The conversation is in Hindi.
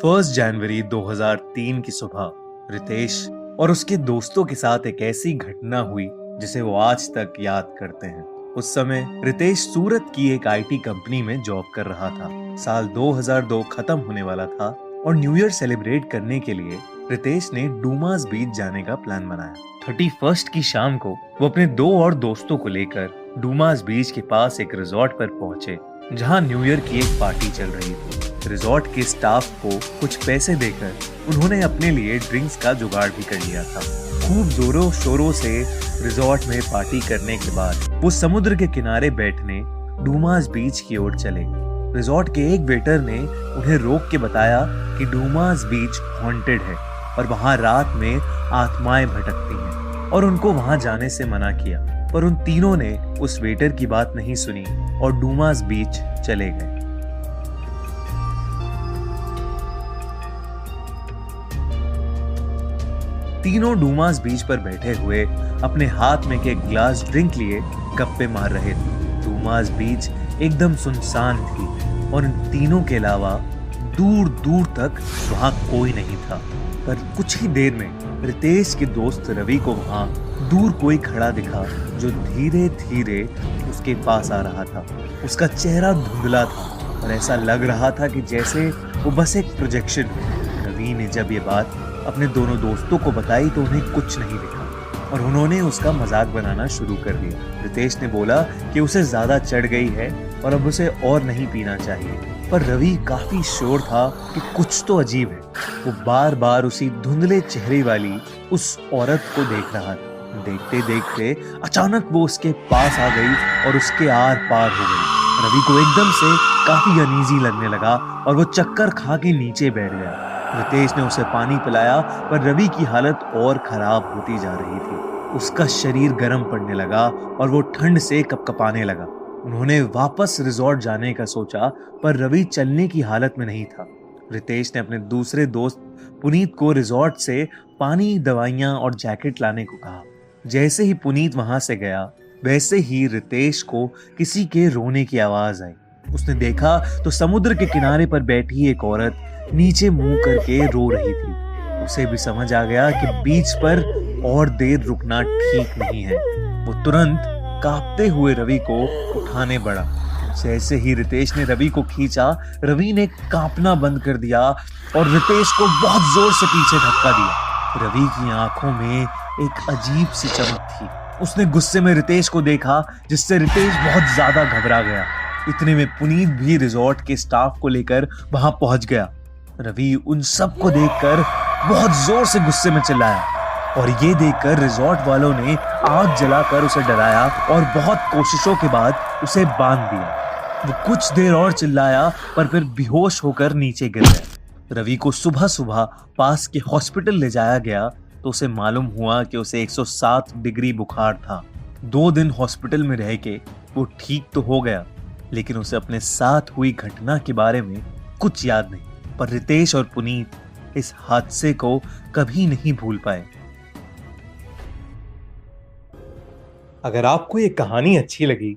1 जनवरी 2003 की सुबह रितेश और उसके दोस्तों के साथ एक ऐसी घटना हुई जिसे वो आज तक याद करते हैं। उस समय रितेश सूरत की एक आईटी कंपनी में जॉब कर रहा था। साल 2002 खत्म होने वाला था और न्यू ईयर सेलिब्रेट करने के लिए रितेश ने डूमास बीच जाने का प्लान बनाया। 31 की शाम को वो अपने 2 और दोस्तों को लेकर डूमास बीच के पास एक रिजॉर्ट पर पहुंचे, जहां न्यू ईयर की एक पार्टी चल रही थी। रिजॉर्ट के स्टाफ को कुछ पैसे देकर उन्होंने अपने लिए ड्रिंक्स का जुगाड़ भी कर लिया था। खूब जोरों शोरों से रिजॉर्ट में पार्टी करने के बाद वो समुद्र के किनारे बैठने डूमास बीच की ओर चले। रिजॉर्ट के एक वेटर ने उन्हें रोक के बताया कि डूमास बीच हॉन्टेड है और वहां रात में आत्माएं भटकती हैं और उनको वहां जाने से मना किया। पर उन तीनों ने उस वेटर की बात नहीं सुनी और डूमास बीच चले गए। तीनों डूमास बीच पर बैठे हुए अपने हाथ में के ग्लास ड्रिंक लिए गप्पे मार रहे थे। डूमास बीच एकदम सुनसान थी और इन तीनों के अलावा दूर दूर तक वहां कोई नहीं था। पर कुछ ही देर में रितेश के दोस्त रवि को वहां दूर कोई खड़ा दिखा, जो धीरे धीरे उसके पास आ रहा था। उसका चेहरा धुंधला था और ऐसा लग रहा था कि जैसे वो बस एक प्रोजेक्शन हो। रवि ने जब ये बात अपने दोनों दोस्तों को बताई तो उन्हें कुछ नहीं दिखा और उन्होंने उसका मजाक बनाना शुरू कर दिया। रितेश ने बोला कि उसे ज्यादा चढ़ गई है और अब उसे और नहीं पीना चाहिए। पर रवि काफी श्योर था कि कुछ तो अजीब है। वो बार बार उसी धुंधले चेहरे वाली उस औरत को देख रहा था। देखते देखते अचानक वो उसके पास आ गई और उसके आर पार हो गई। रवि को एकदम से काफी अनईजी लगने लगा और वो चक्कर खा के नीचे बैठ गया। रितेश ने उसे पानी पिलाया पर रवि की हालत और खराब होती जा रही थी। उसका शरीर गर्म पड़ने लगा और वो ठंड से कपकपाने लगा। उन्होंने वापस रिजॉर्ट जाने का सोचा पर रवि चलने की हालत में नहीं था। रितेश ने अपने दूसरे दोस्त पुनीत को रिजॉर्ट से पानी, दवाइयां और जैकेट लाने को कहा। जैसे ही पुनीत वहां से गया वैसे ही रितेश को किसी के रोने की आवाज आई। उसने देखा तो समुद्र के किनारे पर बैठी एक औरत नीचे मुंह करके रो रही थी। उसे भी समझ आ गया कि बीच पर और देर रुकना ठीक नहीं है। वो तुरंत कांपते हुए रवि को उठाने बढ़ा। जैसे ही रितेश ने रवि को खींचा, रवि ने कांपना बंद कर दिया और रितेश को बहुत जोर से पीछे धक्का दिया। रवि की आंखों में एक अजीब सी चमक थी। उसने गुस्से में रितेश को देखा, जिससे रितेश बहुत ज्यादा घबरा गया। इतने में पुनीत भी रिजॉर्ट के स्टाफ को लेकर वहां पहुंच गया। रवि उन सब को देखकर बहुत जोर से गुस्से में चिल्लाया और ये देखकर रिजॉर्ट वालों ने आग जलाकर उसे डराया और बहुत कोशिशों के बाद उसे बांध दिया। वो कुछ देर और चिल्लाया पर फिर बेहोश होकर नीचे गिर गया। रवि को सुबह सुबह पास के हॉस्पिटल ले जाया गया तो उसे मालूम हुआ कि उसे 107 डिग्री बुखार था। 2 दिन हॉस्पिटल में रह के वो ठीक तो हो गया, लेकिन उसे अपने साथ हुई घटना के बारे में कुछ याद नहीं। पर रितेश और पुनीत इस हादसे को कभी नहीं भूल पाए। अगर आपको ये कहानी अच्छी लगी